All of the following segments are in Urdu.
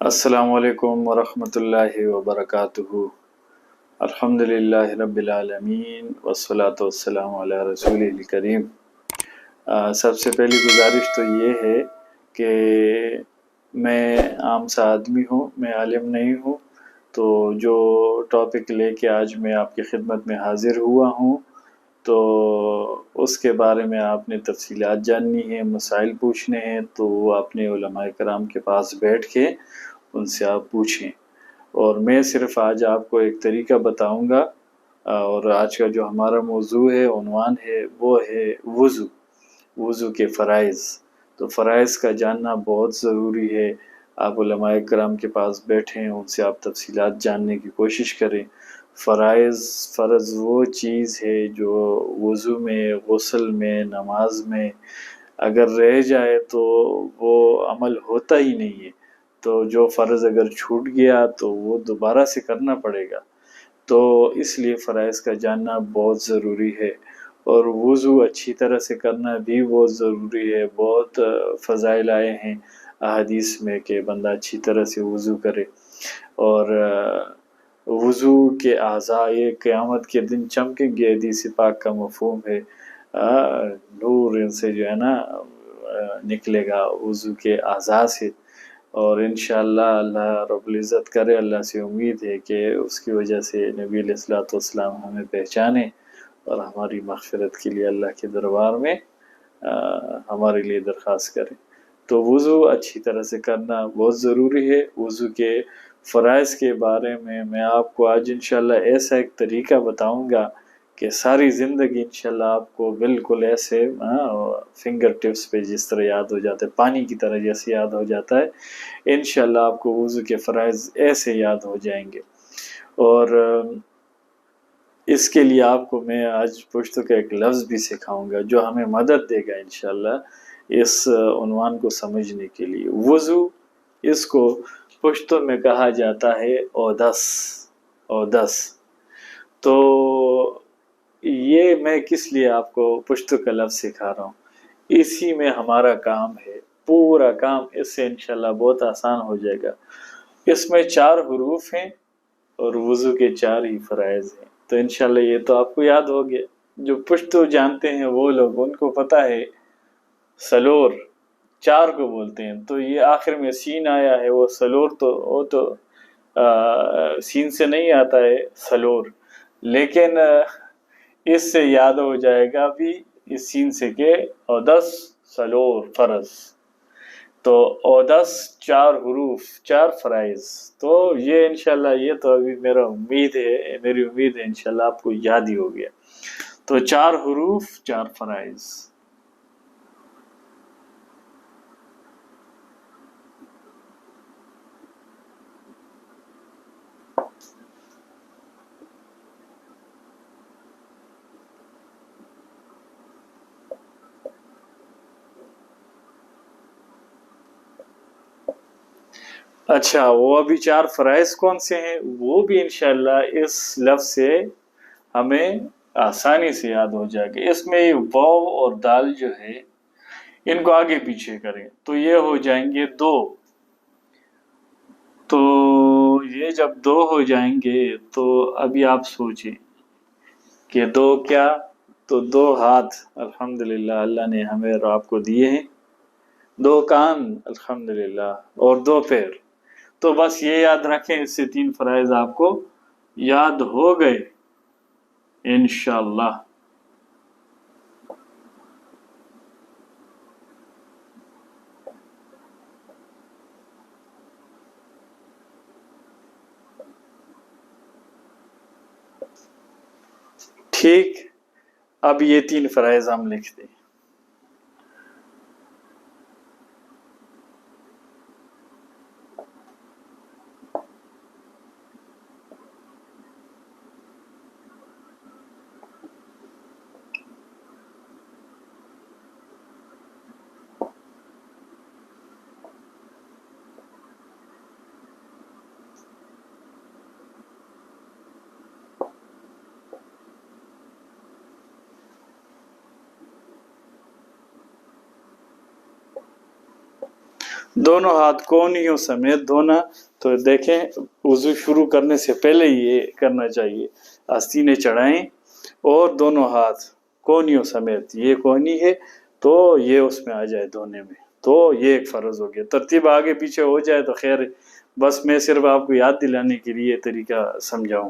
السلام علیکم ورحمۃ اللہ وبرکاتہ۔ الحمدللہ رب العالمین والصلاة والسلام علی رسول الکریم۔ سب سے پہلی گزارش تو یہ ہے کہ میں عام سا آدمی ہوں، میں عالم نہیں ہوں، تو جو ٹاپک لے کے آج میں آپ کی خدمت میں حاضر ہوا ہوں تو اس کے بارے میں آپ نے تفصیلات جاننی ہیں، مسائل پوچھنے ہیں، تو وہ اپنے علماء کرام کے پاس بیٹھ کے ان سے آپ پوچھیں۔ اور میں صرف آج آپ کو ایک طریقہ بتاؤں گا، اور آج کا جو ہمارا موضوع ہے، عنوان ہے، وہ ہے وضو کے فرائض۔ تو فرائض کا جاننا بہت ضروری ہے۔ آپ علماء کرام کے پاس بیٹھیں، ان سے آپ تفصیلات جاننے کی کوشش کریں۔ فرض وہ چیز ہے جو وضو میں، غسل میں، نماز میں اگر رہ جائے تو وہ عمل ہوتا ہی نہیں ہے۔ تو جو فرض اگر چھوٹ گیا تو وہ دوبارہ سے کرنا پڑے گا۔ تو اس لیے فرائض کا جاننا بہت ضروری ہے، اور وضو اچھی طرح سے کرنا بھی بہت ضروری ہے۔ بہت فضائل آئے ہیں احادیث میں کہ بندہ اچھی طرح سے وضو کرے۔ اور وضو کے اعضاء یہ قیامت کے دن چمکیں گے، حدیث پاک کا مفہوم ہے۔ نور ان سے جو ہے نا نکلے گا وضو کے اعضاء سے، اور انشاءاللہ اللہ رب العزت کرے، اللہ سے امید ہے کہ اس کی وجہ سے نبی علیہ الصلوۃ والسلام ہمیں پہچانے اور ہماری مغفرت کے لیے اللہ کے دربار میں ہمارے لیے درخواست کریں۔ تو وضو اچھی طرح سے کرنا بہت ضروری ہے۔ وضو کے فرائض کے بارے میں آپ کو آج انشاءاللہ ایسا ایک طریقہ بتاؤں گا کہ ساری زندگی انشاءاللہ آپ کو بالکل ایسے فنگر ٹپس پہ جس طرح یاد ہو جاتا ہے، پانی کی طرح جیسے یاد ہو جاتا ہے، انشاءاللہ آپ کو وضو کے فرائض ایسے یاد ہو جائیں گے۔ اور اس کے لیے آپ کو میں آج پشتو کا ایک لفظ بھی سکھاؤں گا جو ہمیں مدد دے گا انشاءاللہ اس عنوان کو سمجھنے کے لیے۔ وضو، اس کو پشتو میں کہا جاتا ہے اودس۔ تو یہ میں کس لیے آپ کو پشتو کا لفظ سکھا رہا ہوں، اسی میں ہمارا کام ہے، پورا کام اس سے انشاءاللہ بہت آسان ہو جائے گا۔ اس میں 4 حروف ہیں اور وضو کے 4 ہی فرائض ہیں۔ تو انشاءاللہ یہ تو آپ کو یاد ہو گیا۔ جو پشتو جانتے ہیں وہ لوگ، ان کو پتہ ہے سلور 4 کو بولتے ہیں، تو یہ آخر میں سین آیا ہے، وہ سلور تو وہ تو سین سے نہیں آتا ہے سلور، لیکن اس سے یاد ہو جائے گا بھی اس سین سے کہ اودس سلور فرض۔ تو اودس 4 حروف 4 فرائض، تو یہ انشاءاللہ یہ تو ابھی میری امید ہے انشاءاللہ آپ کو یاد ہی ہو گیا۔ تو 4 حروف 4 فرائض۔ اچھا، وہ ابھی 4 فرائض کون سے ہیں وہ بھی انشاءاللہ اس لفظ سے ہمیں آسانی سے یاد ہو جائے گا۔ اس میں واو اور دال جو ہے ان کو آگے پیچھے کریں تو یہ ہو جائیں گے 2۔ تو یہ جب 2 ہو جائیں گے تو ابھی آپ سوچیں کہ 2 کیا، تو 2 ہاتھ الحمدللہ اللہ نے ہمیں اور آپ کو دیے ہیں، 2 کان الحمدللہ، اور 2 پیر۔ تو بس یہ یاد رکھیں، اس سے 3 فرائض آپ کو یاد ہو گئے انشاءاللہ۔ ٹھیک، اب یہ 3 فرائض ہم لکھتے ہیں۔ دونوں ہاتھ کونیوں سمیت دھونا. تو دیکھیں وضو شروع کرنے سے پہلے یہ کرنا چاہیے. آستینیں چڑھائیں اور دونوں ہاتھ کونیوں سمیت، یہ کونی ہے تو یہ اس میں آ جائے دھونے میں، تو یہ ایک فرض ہو گیا. ترتیب آگے پیچھے ہو جائے تو خیر، بس میں صرف آپ کو یاد دلانے کے لیے طریقہ سمجھاؤں.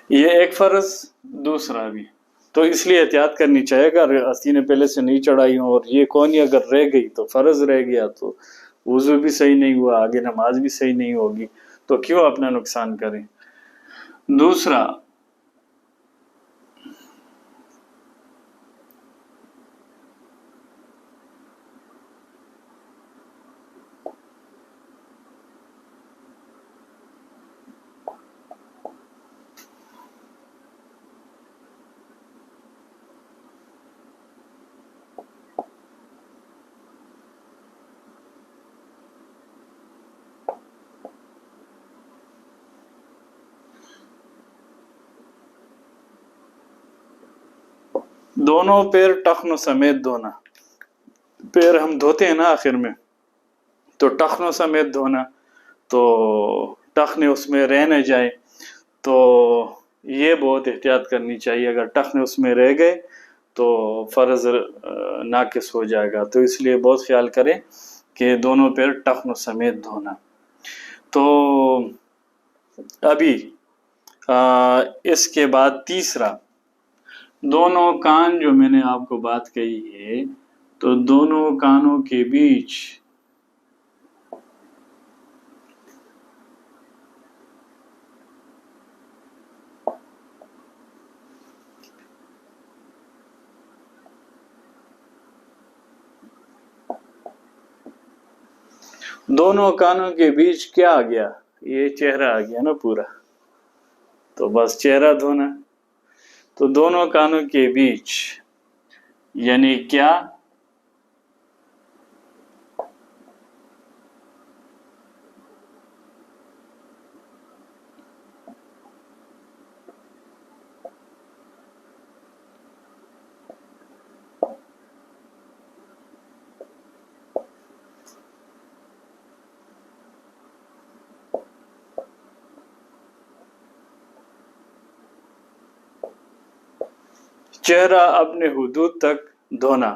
یہ ایک فرض. دوسرا بھی تو اس لیے احتیاط کرنی چاہیے، اگر آستینیں پہلے سے نہیں چڑھائی ہوں اور یہ کونی اگر رہ گئی تو فرض رہ گیا، تو وضو بھی صحیح نہیں ہوا، آگے نماز بھی صحیح نہیں ہوگی، تو کیوں اپنا نقصان کریں. دوسرا، دونوں پیر ٹخنوں سمیت دھونا. پیر ہم دھوتے ہیں نا آخر میں، تو ٹخنوں سمیت دھونا، تو ٹخنے اس میں رہ نہ جائے، تو یہ بہت احتیاط کرنی چاہیے. اگر ٹخنے اس میں رہ گئے تو فرض ناقص ہو جائے گا، تو اس لیے بہت خیال کریں کہ دونوں پیر ٹخنوں سمیت دھونا. تو ابھی اس کے بعد تیسرا، دونوں کان، جو میں نے آپ کو بات کہی ہے، تو دونوں کانوں کے بیچ دونوں کانوں کے بیچ کیا آ گیا؟ یہ چہرہ آ گیا نا پورا، تو بس چہرہ دھونا. تو دونوں کانوں کے بیچ یعنی کیا؟ چہرہ اپنے حدود تک دھونا.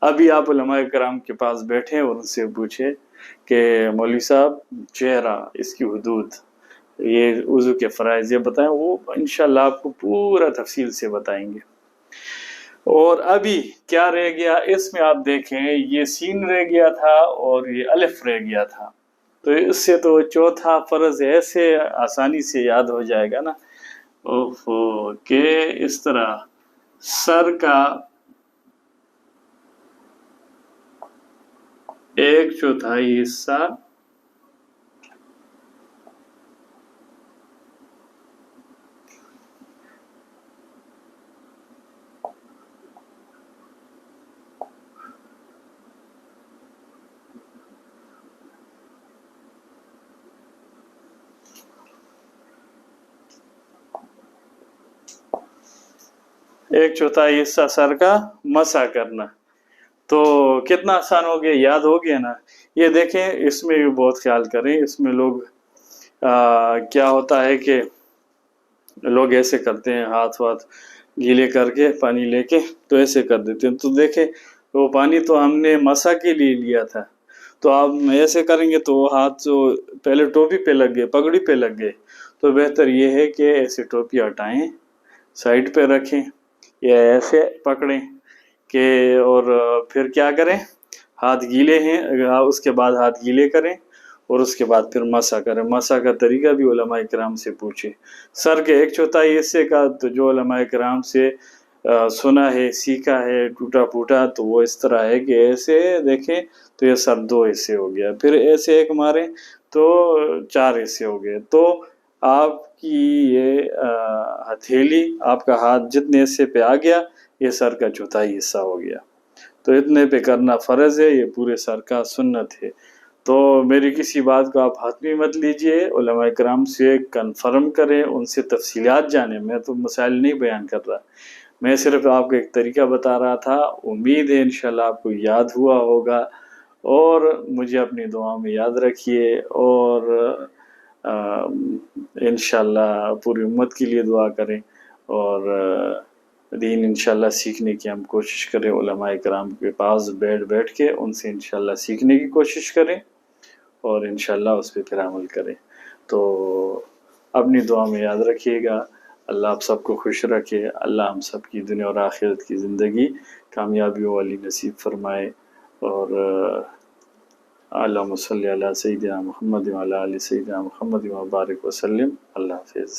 ابھی آپ علماء کرام کے پاس بیٹھے اور ان سے پوچھے کہ مولوی صاحب چہرہ، اس کی حدود، یہ وضو کے فرائض یہ بتائیں، وہ انشاءاللہ آپ کو پورا تفصیل سے بتائیں گے. اور ابھی کیا رہ گیا اس میں؟ آپ دیکھیں یہ سین رہ گیا تھا اور یہ الف رہ گیا تھا، تو اس سے تو چوتھا فرض ایسے آسانی سے یاد ہو جائے گا نا. اوہو، کہ اس طرح سر کا 1/4 حصہ حصہ سر کا مسح کرنا. تو کتنا آسان ہو گیا، یاد ہو گیا نا. یہ دیکھیں اس میں بھی بہت خیال کریں. اس میں لوگ کیا ہوتا ہے کہ لوگ ایسے کرتے ہیں، ہاتھ گیلے کر کے پانی لے کے تو ایسے کر دیتے ہیں. تو دیکھیں وہ پانی تو ہم نے مسح کے لیے لیا تھا، تو آپ ایسے کریں گے تو ہاتھ جو پہلے ٹوپی پہ لگ گئے، پگڑی پہ لگ گئے، تو بہتر یہ ہے کہ ایسے ٹوپی ہٹائیں، سائڈ پہ رکھیں یا ایسے پکڑیں کہ، اور پھر کیا کریں، ہاتھ گیلے ہیں اس کے بعد ہاتھ گیلے کریں اور اس کے بعد پھر مسح کریں. مسح کا طریقہ بھی علماء کرام سے پوچھیں. سر کے 1/4 حصے کا تو جو علماء کرام سے سنا ہے، سیکھا ہے ٹوٹا پھوٹا، تو وہ اس طرح ہے کہ ایسے دیکھیں تو یہ سر 2 حصے ہو گیا، پھر ایسے ایک ماریں تو 4 حصے ہو گئے. تو آپ کی یہ ہتھیلی، آپ کا ہاتھ جتنے حصے پہ آ گیا، یہ سر کا 1/4 حصہ ہو گیا. تو اتنے پہ کرنا فرض ہے، یہ پورے سر کا سنت ہے. تو میری کسی بات کو آپ حتمی مت لیجئے، علماء کرام سے کنفرم کریں، ان سے تفصیلات جانیں. میں تو مسائل نہیں بیان کر رہا، میں صرف آپ کو ایک طریقہ بتا رہا تھا. امید ہے انشاءاللہ آپ کو یاد ہوا ہوگا اور مجھے اپنی دعا میں یاد رکھیے، اور انشاءاللہ پوری امت کے لیے دعا کریں، اور دین انشاءاللہ سیکھنے کی ہم کوشش کریں، علماء کرام کے پاس بیٹھ کے ان سے انشاءاللہ سیکھنے کی کوشش کریں، اور انشاءاللہ اس پہ پھر عمل کریں۔ تو اپنی دعا میں یاد رکھیے گا۔ اللہ آپ سب کو خوش رکھے، اللہ ہم سب کی دنیا اور آخرت کی زندگی کامیابیوں والی نصیب فرمائے، اور اللہم صلی علی سیدنا محمد وعلی آل سیدنا محمد وبارک وسلم۔ اللہ حافظ۔